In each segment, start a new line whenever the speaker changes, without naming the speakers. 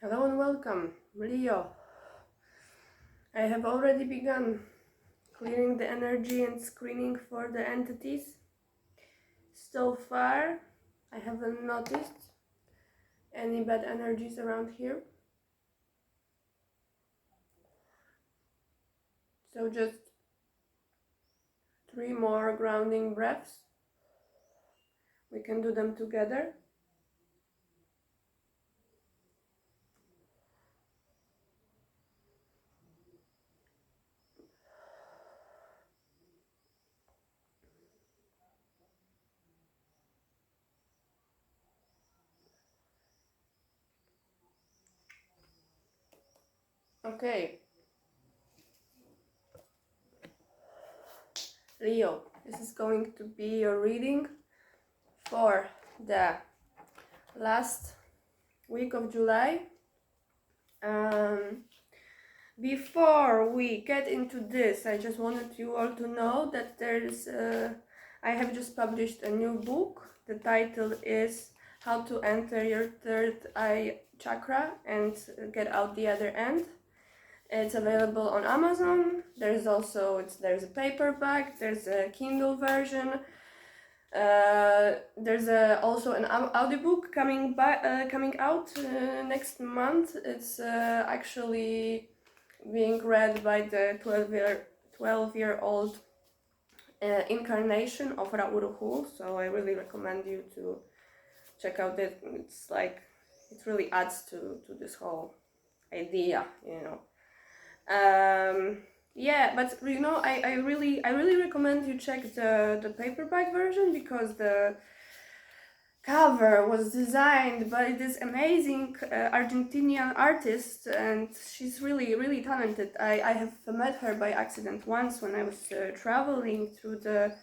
Hello and welcome, Leo. I have already begun clearing the energy and screening for the entities. So far, I haven't noticed any bad energies around here. So just 3 more grounding breaths. We can do them together. Okay, Leo, this is going to be your reading for the last week of July. Before we get into this, I just wanted you all to know that I have just published a new book. The title is How to Enter Your Third Eye Chakra and Get Out the Other End. It's available on Amazon. There's a paperback, there's a Kindle version. There's also an audiobook coming out next month. It's actually being read by the 12-year-old incarnation of Ra'uruhu, so I really recommend you to check out it. It really adds to this whole idea, yeah, but I really recommend you check the paperback version, because the cover was designed by this amazing Argentinian artist, and she's really talented. I have met her by accident once when I was traveling through the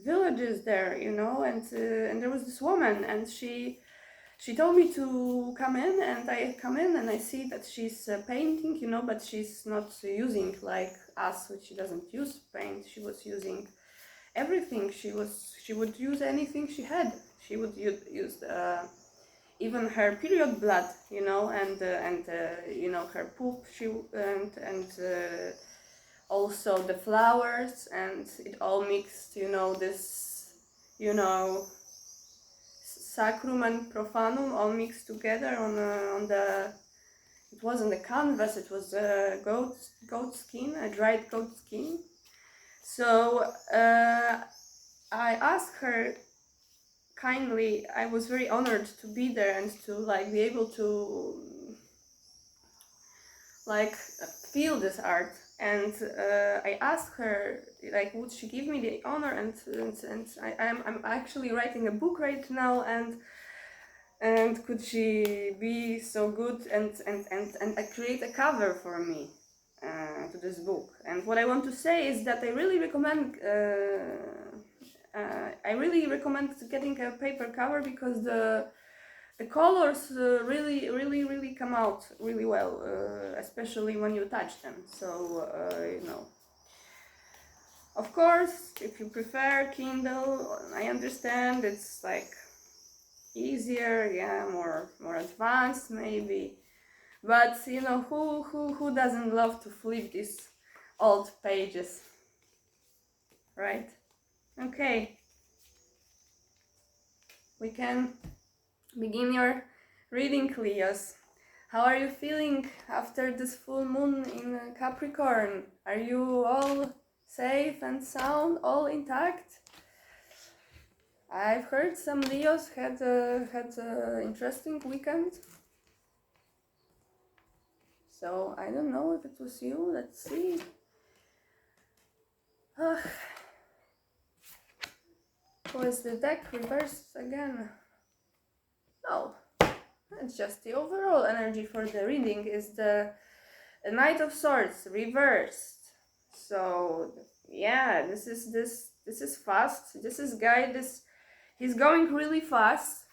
villages there, and there was this woman, and she told me to come in, and I come in and I see that she's painting, but she's not using like us, which she doesn't use paint. She was using everything. She would use anything she had. She would use even her period blood, and her poop. Also the flowers, and it all mixed. This, sacrum and profanum all mixed together on the. It wasn't a canvas. It was a goat skin, a dried goat skin. So I asked her kindly. I was very honored to be there and to be able to feel this art. And I asked her would she give me the honor, and I'm actually writing a book right now, and could she be so good and create a cover for me to this book. And what I want to say is that I really recommend getting a paper cover, because the colors really come out really well, especially when you touch them. So of course, if you prefer Kindle, I understand it's easier, yeah, more advanced maybe, but who doesn't love to flip these old pages, right? Okay, we can begin your reading, Leos. How are you feeling after this full moon in Capricorn? Are you all safe and sound, all intact? I've heard some Leos had a interesting weekend. So I don't know if it was you. Let's see. Was the deck reversed again? No, it's just the overall energy for the reading is the Knight of Swords reversed. So yeah, this is fast. This is he's going really fast.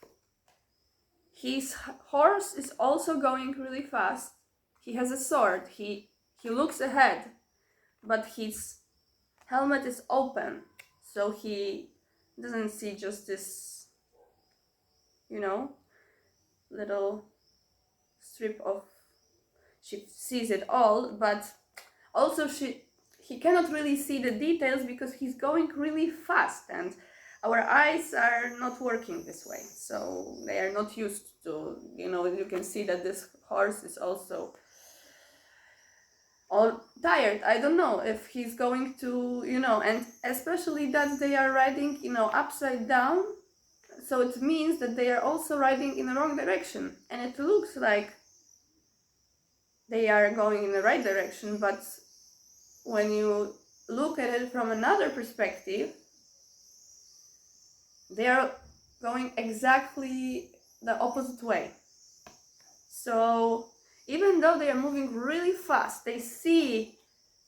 His horse is also going really fast. He has a sword. He looks ahead, but his helmet is open, so he doesn't see just this, little strip of she sees it all, but also he cannot really see the details because he's going really fast, and our eyes are not working this way, so they are not used to, you can see that this horse is also all tired. I don't know if he's going to, and especially that they are riding, upside down, so it means that they are also riding in the wrong direction, and it looks like they are going in the right direction, but when you look at it from another perspective, they are going exactly the opposite way. So even though they are moving really fast, they see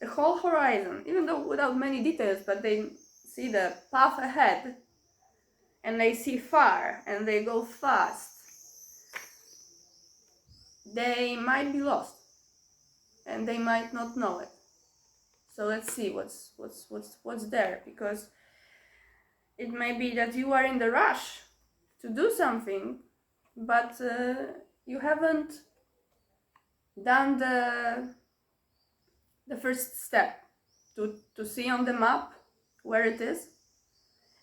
the whole horizon, even though without many details, but they see the path ahead, and they see far, and they go fast. They might be lost, and they might not know it. So let's see what's there, because it may be that you are in the rush to do something, but you haven't done the first step to see on the map where it is,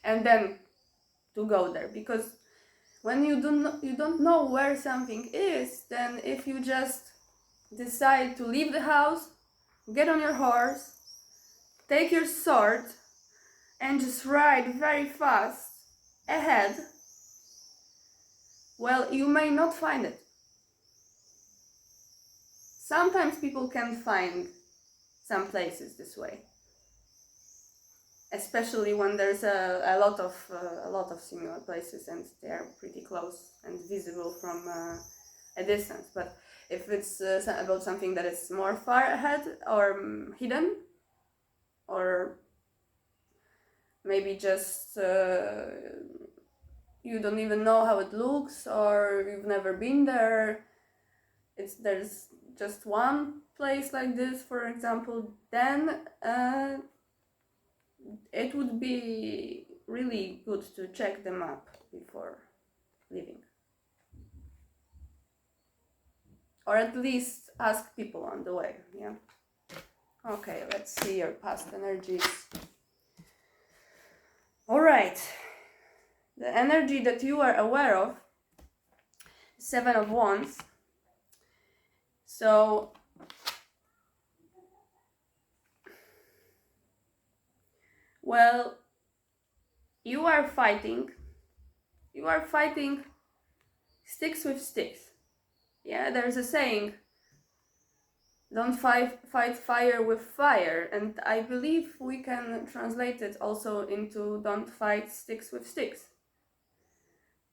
and then to go there. Because when you don't know where something is, then if you just decide to leave the house, get on your horse, take your sword, and just ride very fast ahead, well, you may not find it. Sometimes people can find some places this way, especially when there's a lot of similar places and they are pretty close and visible from a distance. But if it's about something that is more far ahead or hidden, or maybe just you don't even know how it looks, or you've never been there, there's just one place like this, for example, then it would be really good to check the map before leaving, or at least ask people on the way. Yeah. Okay, let's see your past energies. All right, the energy that you are aware of, 7 of Wands. So well, you are fighting sticks with sticks. Yeah, there's a saying, don't fight fire with fire, and I believe we can translate it also into don't fight sticks with sticks,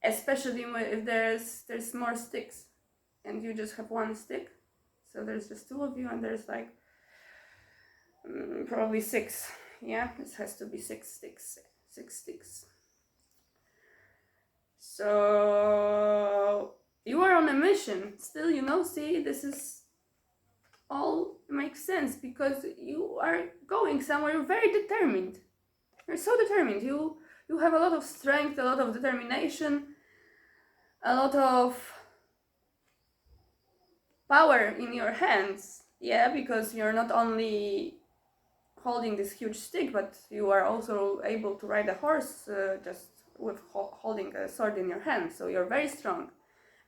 especially if there's more sticks and you just have one stick. So there's just 2 of you, and there's like probably 6. Yeah, this has to be 6 sticks. So you are on a mission still, see, this is all makes sense, because you are going somewhere. You're very determined. You're so determined. You have a lot of strength, a lot of determination, a lot of power in your hands. Yeah, because you're not only holding this huge stick, but you are also able to ride a horse just with holding a sword in your hand. So you're very strong,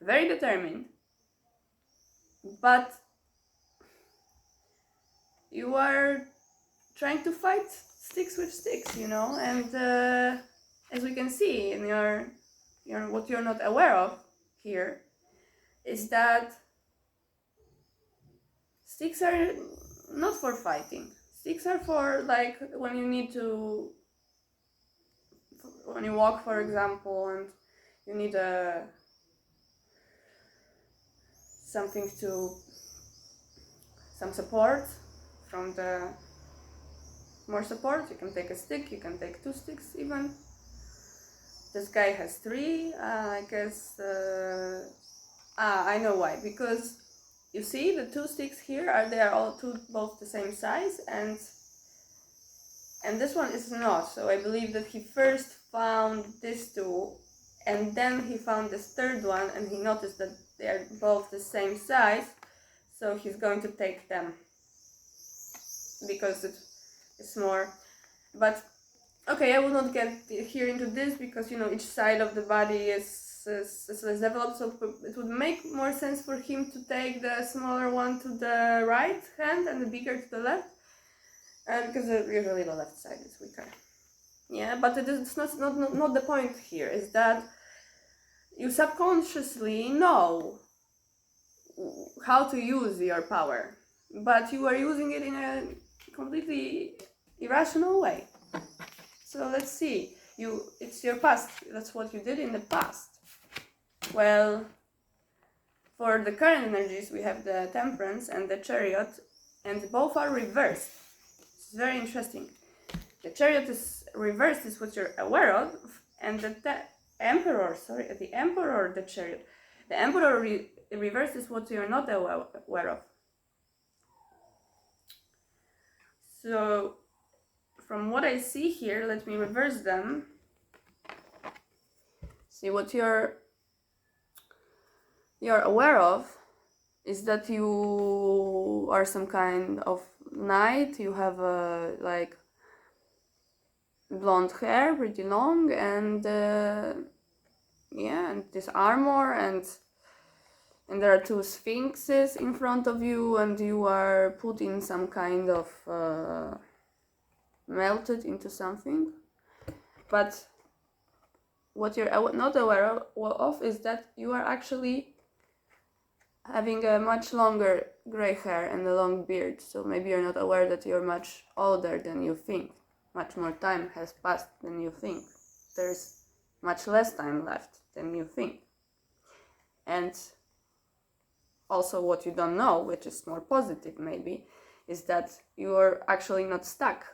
very determined, but you are trying to fight sticks with sticks, and as we can see in your what you're not aware of here is that sticks are not for fighting. Sticks are for, like, when you walk, for example, and you need some support from the more support. You can take a stick, you can take 2 sticks even. This guy has 3, I guess. I know why, because you see the 2 sticks here they are all both the same size, and this one is not. So I believe that he first found these 2, and then he found this 3rd one, and he noticed that they are both the same size. so he's going to take them because it's more. But okay, I will not get here into this because each side of the body is less developed, so it would make more sense for him to take the smaller one to the right hand and the bigger to the left, because usually the left side is weaker. Yeah, but it's not the point here. Is that you subconsciously know how to use your power, but you are using it in a completely irrational way. So let's see. It's your past. That's what you did in the past. Well, for the current energies, we have the Temperance and the Chariot, and both are reversed. It's very interesting. The Chariot is reversed, is what you're aware of, and the Emperor, the Chariot. The Emperor reversed is what you're not aware of. So, from what I see here, let me reverse them. See, what you're aware of is that you are some kind of knight. You have like blonde hair, pretty long, and and this armor, and there are two sphinxes in front of you, and you are put in some kind of melted into something. But what you're not aware of is that you are actually having a much longer gray hair and a long beard, so maybe you're not aware that you're much older than you think. Much more time has passed than you think. There's much less time left than you think. And also what you don't know, which is more positive maybe, is that you're actually not stuck.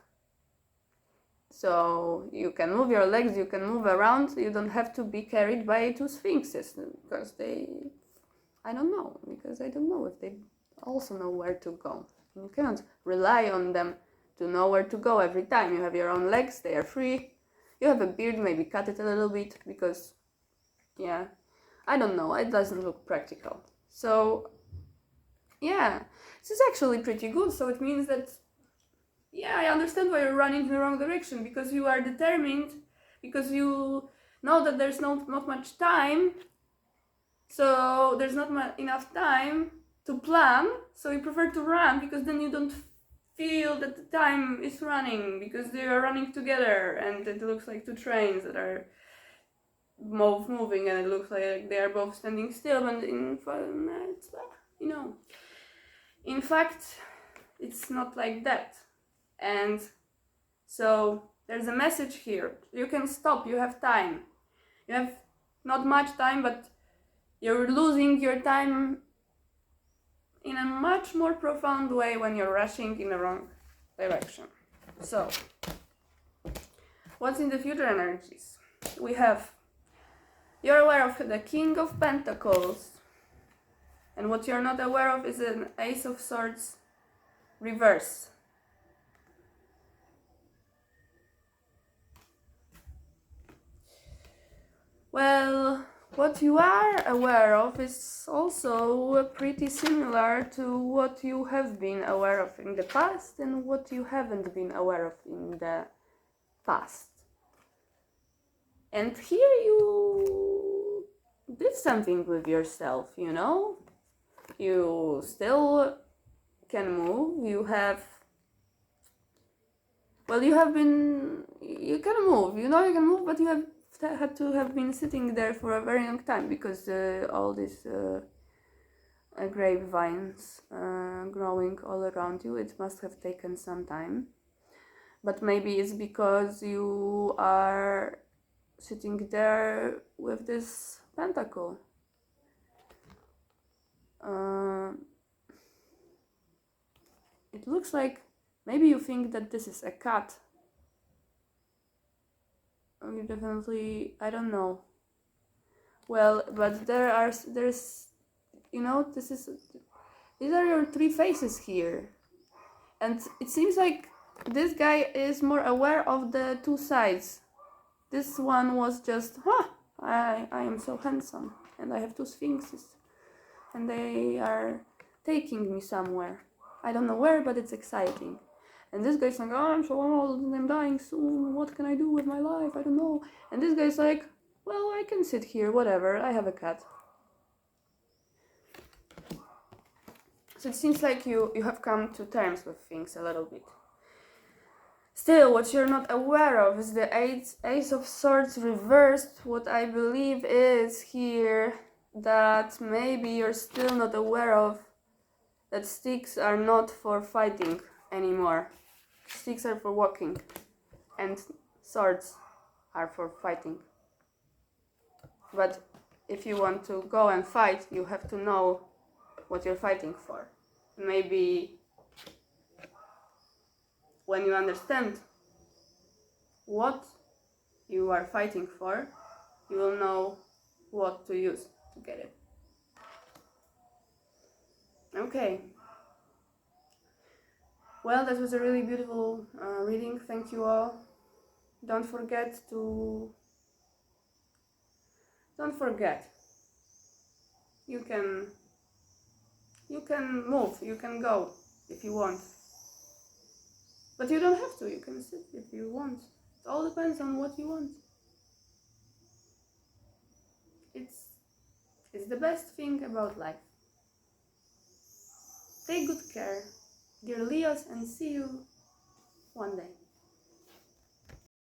So you can move your legs, you can move around, you don't have to be carried by two sphinxes, because I don't know if they also know where to go. You cannot rely on them to know where to go every time. You have your own legs, they are free. You have a beard, maybe cut it a little bit, because, I don't know, it doesn't look practical. So, this is actually pretty good. So it means that, I understand why you're running in the wrong direction, because you are determined, because you know that there's not much time, so there's not enough time to plan, so you prefer to run, because then you don't feel that the time is running, because they are running together, and it looks like two trains that are both moving, and it looks like they are both standing still, and in fact, it's not like that. And so there's a message here. You can stop, you have time. You have not much time, but you're losing your time in a much more profound way when you're rushing in the wrong direction. So, what's in the future energies? We have, you're aware of the King of Pentacles, and what you're not aware of is an Ace of Swords reverse. Well, what you are aware of is also pretty similar to what you have been aware of in the past and what you haven't been aware of in the past. And here you did something with yourself, You still can move, you can move, you can move, but you have had to have been sitting there for a very long time, because all these grapevines growing all around you, it must have taken some time. But maybe it's because you are sitting there with this pentacle. It looks like maybe you think that this is a cat. You definitely, I don't know. Well, but these are your three faces here. And it seems like this guy is more aware of the two sides. This one was just, I am so handsome, and I have two sphinxes, and they are taking me somewhere. I don't know where, but it's exciting. And this guy's like, oh, I'm so old and I'm dying soon. What can I do with my life? I don't know. And this guy's like, well, I can sit here, whatever. I have a cat. So it seems like you have come to terms with things a little bit. Still, what you're not aware of is the Ace of Swords reversed. What I believe is here that maybe you're still not aware of that sticks are not for fighting anymore. Sticks are for walking, and swords are for fighting. But if you want to go and fight, you have to know what you're fighting for. Maybe when you understand what you are fighting for, you will know what to use to get it. Okay. Well, that was a really beautiful reading. Thank you all. Don't forget. You can move. You can go if you want. But you don't have to. You can sit if you want. It all depends on what you want. It's the best thing about life. Take good care, dear Leos, and see you one day.